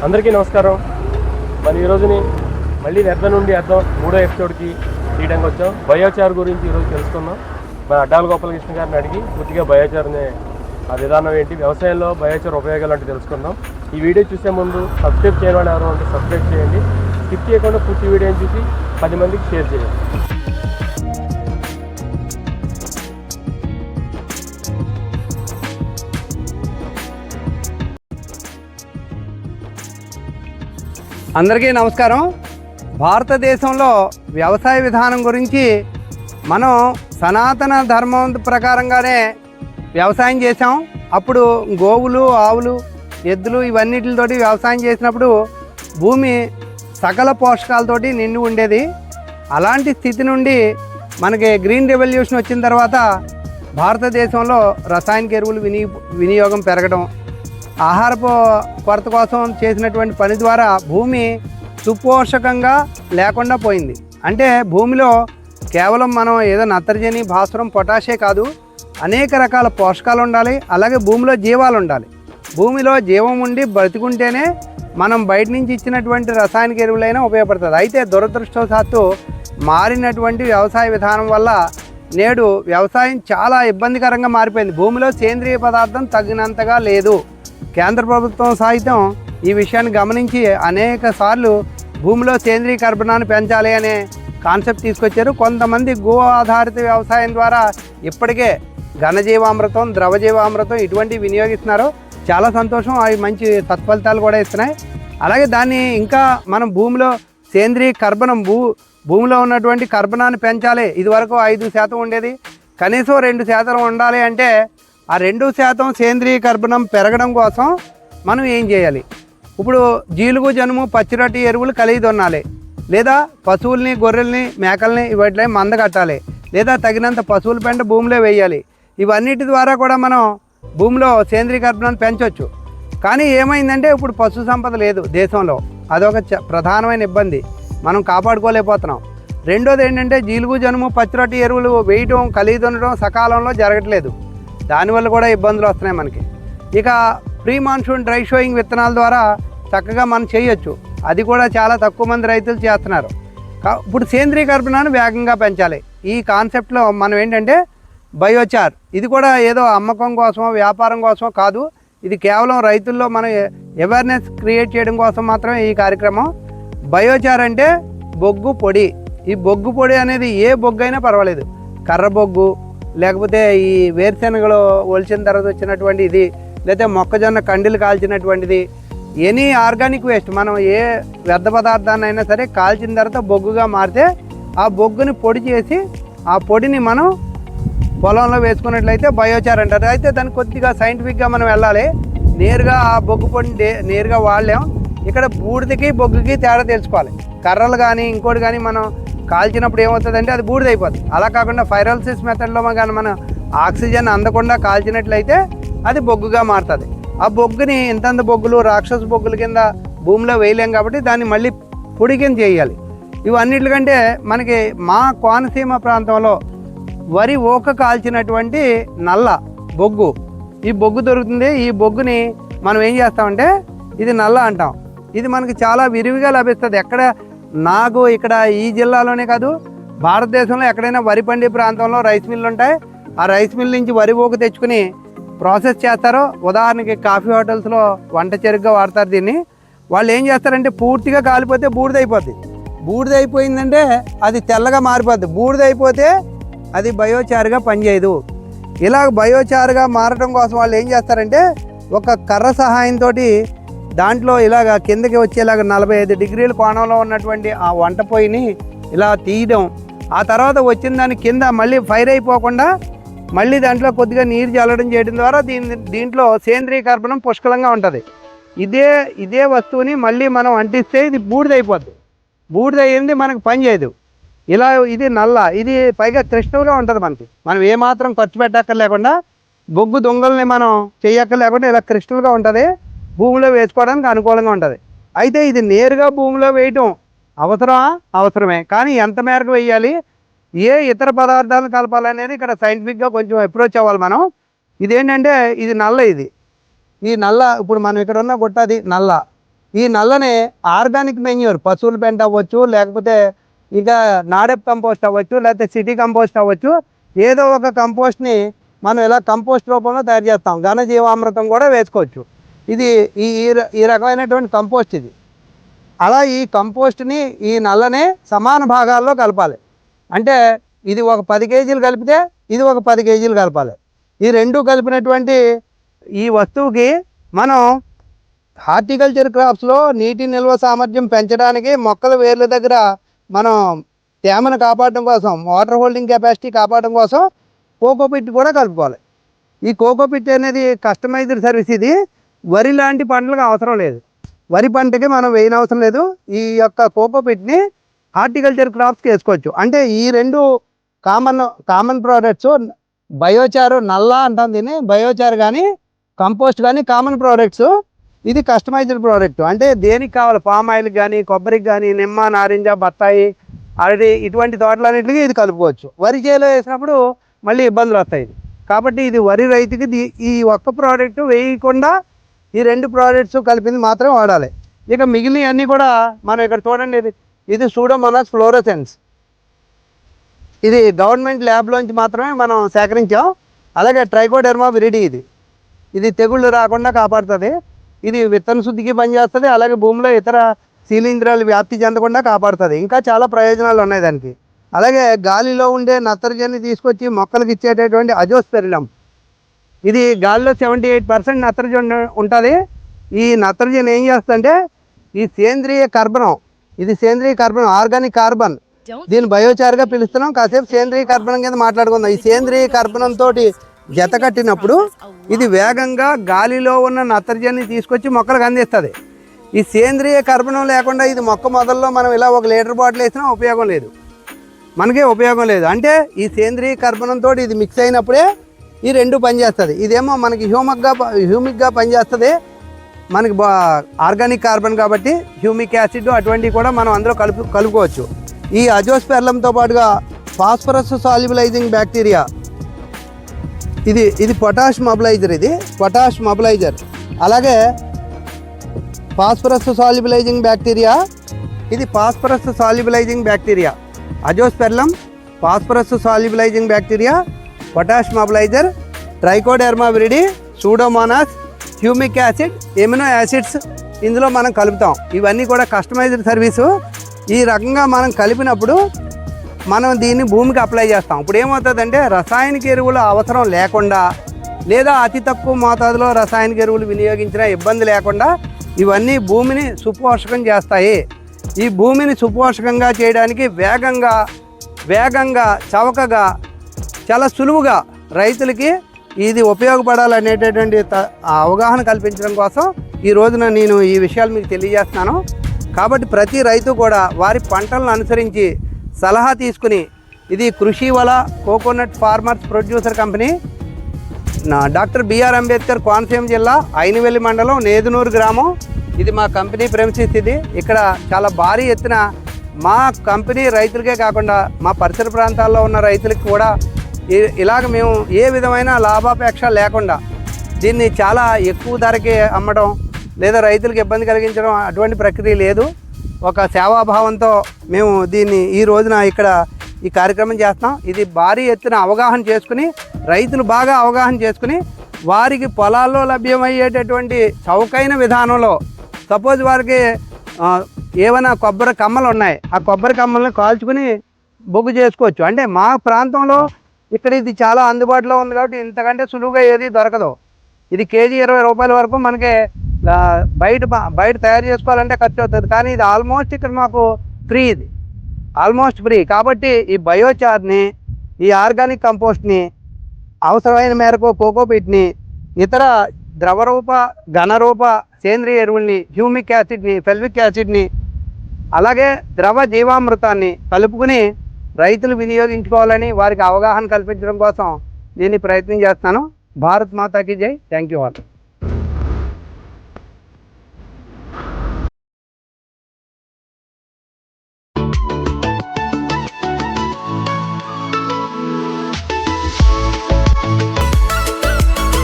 అందరికీ నమస్కారం. మన ఈరోజుని మళ్ళీ వ్యర్థం నుండి అర్థం 3వ ఎపిసోడ్కి తీయడానికి వచ్చాం. బయోచార్ గురించి ఈరోజు తెలుసుకుందాం. మన అడ్డాల గోపాలకృష్ణ గారిని అడిగి పూర్తిగా బయోచార్ని ఆ విధానం ఏంటి, వ్యవసాయంలో బయోచార్ ఉపయోగాలు అంటే తెలుసుకుందాం. ఈ వీడియో చూసే ముందు సబ్స్క్రైబ్ చేయని వాళ్ళు ఎవరు అంటే సబ్స్క్రైబ్ చేయండి. స్కిప్ చేయకుండా పూర్తి వీడియోని చూసి 10 మందికి షేర్ చేయండి. అందరికీ నమస్కారం. భారతదేశంలో వ్యవసాయ విధానం గురించి మనం సనాతన ధర్మం ప్రకారంగానే వ్యవసాయం చేసాం. అప్పుడు గోవులు, ఆవులు, ఎద్దులు ఇవన్నిటితోటి వ్యవసాయం చేసినప్పుడు భూమి సకల పోషకాలతోటి నిండి ఉండేది. అలాంటి స్థితి నుండి మనకి గ్రీన్ రెవల్యూషన్ వచ్చిన తర్వాత భారతదేశంలో రసాయనిక ఎరువులు వినియోగం పెరగడం, ఆహారపు కొరత కోసం చేసినటువంటి పని ద్వారా భూమి సుపోషకంగా లేకుండా పోయింది. అంటే భూమిలో కేవలం మనం ఏదో నత్రజని, భాస్వరం, పొటాషే కాదు, అనేక రకాల పోషకాలు ఉండాలి. అలాగే భూమిలో జీవాలు ఉండాలి. భూమిలో జీవం ఉండి బ్రతికుంటేనే మనం బయట నుంచి ఇచ్చినటువంటి రసాయనిక ఎరువులైనా ఉపయోగపడుతుంది. అయితే దురదృష్టవశాత్తు మారినటువంటి వ్యవసాయ విధానం వల్ల నేడు వ్యవసాయం చాలా ఇబ్బందికరంగా మారిపోయింది. భూమిలో సేంద్రియ పదార్థం తగినంతగా లేదు. కేంద్ర ప్రభుత్వం సైతం ఈ విషయాన్ని గమనించి అనేక సార్లు భూమిలో సేంద్రీయ కర్బనాన్ని పెంచాలి అనే కాన్సెప్ట్ తీసుకొచ్చారు. కొంతమంది గో ఆధారిత వ్యవసాయం ద్వారా ఇప్పటికే ఘనజీవామృతం, ద్రవజీవామృతం ఇటువంటివి వినియోగిస్తున్నారు. చాలా సంతోషం. అవి మంచి సత్ఫలితాలు కూడా ఇస్తున్నాయి. అలాగే దాన్ని ఇంకా మనం భూమిలో సేంద్రీయ కర్బనం భూమిలో ఉన్నటువంటి కర్బనాన్ని పెంచాలి. ఇదివరకు 5% ఉండేది, కనీసం 2% ఉండాలి. అంటే ఆ 2% సేంద్రీయ కర్బనం పెరగడం కోసం మనం ఏం చేయాలి? ఇప్పుడు జీలుగు, జనుము, పచ్చిరొట్టి ఎరువులు కలిగి దున్నాలి, లేదా పశువుల్ని, గొర్రెల్ని, మేకల్ని వీటిలో మంద కట్టాలి, లేదా తగినంత పశువుల పెంట భూమిలో వేయాలి. ఇవన్నిటి ద్వారా కూడా మనం భూమిలో సేంద్రీయ కర్బనాన్ని పెంచవచ్చు. కానీ ఏమైందంటే ఇప్పుడు పశు సంపద లేదు దేశంలో. అదొక ప్రధానమైన ఇబ్బంది, మనం కాపాడుకోలేకపోతున్నాం. రెండోది ఏంటంటే జీలుగు, జనుము, పచ్చిరొట్టి ఎరువులు వేయటం, కలిగి దున్నడం సకాలంలో జరగట్లేదు. దానివల్ల కూడా ఇబ్బందులు వస్తున్నాయి మనకి. ఇక ప్రీ మాన్సూన్ డ్రై షోయింగ్ విత్తనాల ద్వారా చక్కగా మనం చేయొచ్చు. అది కూడా చాలా తక్కువ మంది రైతులు చేస్తున్నారు. ఇప్పుడు సేంద్రీయ కర్బనాన్ని వేగంగా పెంచాలి. ఈ కాన్సెప్ట్లో మనం ఏంటంటే బయోచార్, ఇది కూడా ఏదో అమ్మకం కోసమో వ్యాపారం కోసమో కాదు. ఇది కేవలం రైతుల్లో మనం అవేర్నెస్ క్రియేట్ చేయడం కోసం మాత్రమే ఈ కార్యక్రమం. బయోచార్ అంటే బొగ్గు పొడి. ఈ బొగ్గు పొడి అనేది ఏ బొగ్గు అయినా పర్వాలేదు, కర్ర బొగ్గు, లేకపోతే ఈ వేరుశెనగలు ఒలిచిన తర్వాత వచ్చినటువంటి ఇది, లేకపోతే మొక్కజొన్న కండీలు కాల్చినటువంటిది, ఎనీ ఆర్గానిక్ వేస్ట్, మనం ఏ వ్యర్థ పదార్థాన్ని అయినా సరే కాల్చిన తర్వాత బొగ్గుగా మారితే ఆ బొగ్గుని పొడి చేసి ఆ పొడిని మనం పొలంలో వేసుకున్నట్లయితే బయోచార్ అంటారు. అయితే దాన్ని కొద్దిగా సైంటిఫిక్గా మనం వెళ్ళాలి. నేరుగా ఆ బొగ్గు పొడిని నేరుగా వాడలేం. ఇక్కడ బూడిదకి బొగ్గుకి తేడా తెలుసుకోవాలి. కర్రలు కానీ ఇంకోటి కానీ మనం కాల్చినప్పుడు ఏమవుతుందంటే అది బూడిదైపోతుంది. అలా కాకుండా ఫైరాలసిస్ మెథడ్లో కానీ మనం ఆక్సిజన్ అందకుండా కాల్చినట్లయితే అది బొగ్గుగా మారుతుంది. ఆ బొగ్గుని ఇంతంత బొగ్గులు, రాక్షస బొగ్గుల కింద భూమిలో వేయలేం కాబట్టి దాన్ని మళ్ళీ పొడి కింద చేయాలి. ఇవన్నిటికంటే మనకి మా కోనసీమ ప్రాంతంలో వరి ఓక కాల్చినటువంటి నల్ల బొగ్గు, ఈ బొగ్గు దొరుకుతుంది. ఈ బొగ్గుని మనం ఏం చేస్తామంటే ఇది నల్ల అంటాం. ఇది మనకి చాలా విరివిగా లభిస్తుంది. ఇక్కడ ఈ జిల్లాలోనే కాదు, భారతదేశంలో ఎక్కడైనా వరి పండే ప్రాంతంలో రైస్ మిల్లు ఉంటాయి. ఆ రైస్ మిల్ నుంచి వరి ఓక తెచ్చుకుని ప్రాసెస్ చేస్తారు. ఉదాహరణకి కాఫీ హోటల్స్లో వంట చెరుగ్గా వాడతారు దీన్ని. వాళ్ళు ఏం చేస్తారంటే పూర్తిగా కాలిపోతే బూడిదైపోద్ది. బూడిదైపోయిందంటే అది తెల్లగా మారిపోద్ది. బూడిదైపోతే అది బయోచార్గా పనిచేయదు. ఇలా బయోచార్గా మారడం కోసం వాళ్ళు ఏం చేస్తారంటే ఒక కర్ర సహాయంతో దాంట్లో ఇలాగ కిందకి వచ్చేలాగా 45 డిగ్రీల కోణంలో ఉన్నటువంటి ఆ వంట పొయ్యిని ఇలా తీయడం, ఆ తర్వాత వచ్చిన దాని కింద మళ్ళీ ఫైర్ అయిపోకుండా మళ్ళీ దాంట్లో కొద్దిగా నీరు చల్లడం చేయడం ద్వారా దీంట్లో సేంద్రీయ కర్బనం పుష్కలంగా ఉంటుంది. ఇదే వస్తువుని మళ్ళీ మనం అంటిస్తే ఇది బూడిదైపోద్ది. బూడిదయ్యింది మనకు పని చేయదు. ఇది నల్ల, ఇది పైగా క్రిస్టల్గా ఉంటుంది. మనం ఏమాత్రం ఖర్చు పెట్టక్కర్లేకుండా, బొగ్గు దొంగల్ని మనం చేయక్కర్లేకుండా ఇలా క్రిస్టల్గా ఉంటుంది. భూమిలో వేసుకోవడానికి అనుకూలంగా ఉంటుంది. అయితే ఇది నేరుగా భూమిలో వేయటం అవసరమే, కానీ ఎంత మేరకు వేయాలి, ఏ ఇతర పదార్థాలను కలపాలనేది ఇక్కడ సైంటిఫిక్గా కొంచెం అప్రోచ్ అవ్వాలి మనం. ఇదేంటంటే ఇది నల్ల, ఈ నల్ల ఇప్పుడు మనం ఇక్కడ ఉన్న గుట్ట అది నల్ల, ఈ నల్లని ఆర్గానిక్ మెన్యూర్ పశువుల పెంట అవ్వచ్చు, లేకపోతే ఇక నాడెప్ కంపోస్ట్ అవ్వచ్చు, లేకపోతే సిటీ కంపోస్ట్ అవ్వచ్చు, ఏదో ఒక కంపోస్ట్ని మనం ఇలా కంపోస్ట్ రూపంలో తయారు చేస్తాం. ఘనజీవామృతం కూడా వేసుకోవచ్చు. ఇది ఈ ఈ రకమైనటువంటి కంపోస్ట్ ఇది. అలా ఈ కంపోస్ట్ని ఈ నల్లని సమాన భాగాల్లో కలపాలి. అంటే ఇది ఒక 10 కేజీలు కలిపితే ఇది ఒక 10 కేజీలు కలపాలి. ఈ రెండు కలిపినటువంటి ఈ వస్తువుకి మనం హార్టికల్చర్ క్రాప్స్లో నీటి నిల్వ సామర్థ్యం పెంచడానికి మొక్కల వేర్ల దగ్గర మనం తేమను కాపాడడం కోసం, వాటర్ హోల్డింగ్ కెపాసిటీ కాపాడడం కోసం కోకోపిట్ కూడా కలుపుకోవాలి. ఈ కోకోపిట్ అనేది కస్టమైజ్డ్ సర్వీస్. ఇది వరి లాంటి పంటలకు అవసరం లేదు. వరి పంటకి మనం వేయనవసరం లేదు. ఈ యొక్క కోకోపిట్ని హార్టికల్చర్ క్రాప్స్కి వేసుకోవచ్చు. అంటే ఈ రెండు కామన్ ప్రోడక్ట్స్ బయోచారు నల్ల అంటాం దీన్ని, బయోచారు కానీ కంపోస్ట్ కానీ కామన్ ప్రోడక్ట్స్. ఇది కస్టమైజ్డ్ ప్రోడక్ట్. అంటే దేనికి కావాలి, పామ్ ఆయిల్కి కానీ, కొబ్బరికి కానీ, నిమ్మ, నారింజ, బత్తాయి, అరటి ఇటువంటి తోటలన్నింటికి ఇది కలుపుకోవచ్చు. వరి చేలో వేసినప్పుడు మళ్ళీ ఇబ్బందులు వస్తాయి. కాబట్టి ఇది వరి రైతుకి ఈ ఒక్క ప్రోడక్ట్ వేయకుండా ఈ రెండు ప్రోడక్ట్స్ కలిపింది మాత్రమే వాడాలి. ఇక మిగిలినవన్నీ కూడా మనం ఇక్కడ చూడండి, ఇది సూడోమోనాస్ ఫ్లోరోసెన్స్. ఇది గవర్నమెంట్ ల్యాబ్లోంచి మాత్రమే మనం సేకరించాం. అలాగే ట్రైకోడెర్మా విరిడి, ఇది తెగుళ్ళు రాకుండా కాపాడుతుంది. ఇది విత్తన శుద్ధికి పనిచేస్తుంది. అలాగే భూమిలో ఇతర శిలీంధ్రాలు వ్యాప్తి చెందకుండా కాపాడుతుంది. ఇంకా చాలా ప్రయోజనాలు ఉన్నాయి దానికి. అలాగే గాలిలో ఉండే నత్రజని తీసుకొచ్చి మొక్కలకు ఇచ్చేటటువంటి అజోస్పెరిలం. ఇది గాలిలో 78% నత్రజని ఉంటుంది. ఈ నత్రజని ఏం చేస్తుందంటే ఈ సేంద్రియ కర్బనం, ఇది సేంద్రియ కర్బనం, ఆర్గానిక్ కార్బన్, దీన్ని బయోచార్గా పిలుస్తున్నాం. కాసేపు సేంద్రియ కర్బనం కింద మాట్లాడుకుందాం. ఈ సేంద్రియ కర్బనంతో జత కట్టినప్పుడు ఇది వేగంగా గాలిలో ఉన్న నత్రజని తీసుకొచ్చి మొక్కలకు అందిస్తుంది. ఈ సేంద్రియ కర్బనం లేకుండా ఇది మొక్క మొదల్లో మనం ఇలా 1 లీటర్ బాటిల్ వేసినా ఉపయోగం లేదు, మనకే ఉపయోగం లేదు. అంటే ఈ సేంద్రియ కర్బనంతో ఇది మిక్స్ అయినప్పుడే ఈ రెండు పనిచేస్తుంది. ఇదేమో మనకి హ్యూమిక్గా పనిచేస్తుంది, మనకి ఆర్గానిక్ కార్బన్ కాబట్టి హ్యూమిక్ యాసిడ్ అటువంటివి కూడా మనం అందులో కలుపుకోవచ్చు. ఈ అజోస్పెర్లంతో పాటుగా ఫాస్ఫరస్ సాల్యుబలైజింగ్ బ్యాక్టీరియా, ఇది పొటాష్ మొబిలైజర్, ఇది పొటాష్ మొబిలైజర్. అలాగే ఫాస్ఫరస్ సాల్యుబలైజింగ్ బ్యాక్టీరియా, ఇది phosphorus solubilizing bacteria. Azospirillum, phosphorus solubilizing bacteria, potash mobilizer, trichoderma viride, pseudomonas, humic acid, amino acids ఇందులో మనం కలుపుతాం. ఇవన్నీ కూడా కస్టమైజ్డ్ సర్వీసు. ఈ రకంగా మనం కలిపినప్పుడు మనం దీన్ని భూమికి అప్లై చేస్తాం. ఇప్పుడు ఏమవుతుందంటే రసాయనిక ఎరువుల అవసరం లేకుండా, లేదా అతి తక్కువ మోతాదులో రసాయనిక ఎరువులు వినియోగించిన ఇబ్బంది లేకుండా ఇవన్నీ భూమిని సుపోషకం చేస్తాయి. ఈ భూమిని సుపోషకంగా చేయడానికి వేగంగా చవకగా చాలా సులువుగా రైతులకి ఇది ఉపయోగపడాలనేటటువంటి అవగాహన కల్పించడం కోసం ఈ రోజున నేను ఈ విషయాలు మీకు తెలియజేస్తున్నాను. కాబట్టి ప్రతి రైతు కూడా వారి పంటలను అనుసరించి సలహా తీసుకుని, ఇది Krishivala coconut farmers producer company, doctor BR Ambedkar Konaseema జిల్లా అయినవెల్లి మండలం నేదునూరు గ్రామం. ఇది మా కంపెనీ ప్రెమిసిస్. ఇది ఇక్కడ చాలా భారీ ఎత్తున మా కంపెనీ రైతులకే కాకుండా మా పరిసర ప్రాంతాల్లో ఉన్న రైతులకు కూడా ఇలాగ మేము ఏ విధమైన లాభాపేక్ష లేకుండా దీన్ని చాలా ఎక్కువ ధరకి అమ్మడం లేదా రైతులకు ఇబ్బంది కలిగించడం అటువంటి ప్రక్రియ లేదు. ఒక సేవాభావంతో మేము దీన్ని ఈ రోజున ఇక్కడ ఈ కార్యక్రమం చేస్తాం. ఇది భారీ ఎత్తున అవగాహన చేసుకుని, రైతులు బాగా అవగాహన చేసుకుని వారికి పొలాల్లో లభ్యమయ్యేటటువంటి చౌకైన విధానంలో, సపోజ్ వారికి ఏమైనా కొబ్బరి కమ్మలు ఉన్నాయి, ఆ కొబ్బరి కమ్మల్ని కాల్చుకుని బొగ్గు చేసుకోవచ్చు. అంటే మా ప్రాంతంలో ఇక్కడ ఇది చాలా అందుబాటులో ఉంది కాబట్టి ఇంతకంటే సులువుగా ఏది దొరకదు. ఇది కేజీ 20 రూపాయల వరకు మనకి బయట తయారు చేసుకోవాలంటే ఖర్చు అవుతుంది. కానీ ఇది ఆల్మోస్ట్ ఇక్కడ మాకు ఫ్రీ, ఇది ఆల్మోస్ట్ ఫ్రీ. కాబట్టి ఈ బయోచార్ని, ఈ ఆర్గానిక్ కంపోస్ట్ని, అవసరమైన మేరకు కోకోపిట్ని, ఇతర ద్రవరూప ఘనరూప సేంద్రియ ఎరువుల్ని, హ్యూమిక్ యాసిడ్ని, ఫెల్విక్ యాసిడ్ని, అలాగే ద్రవ జీవామృతాన్ని కలుపుకుని రైతులు వినియోగించుకోవాలని వారికి అవగాహన కల్పించడం కోసం దీన్ని ప్రయత్నం చేస్తున్నాను. భారత్ మాతాకి జై. Thank you all.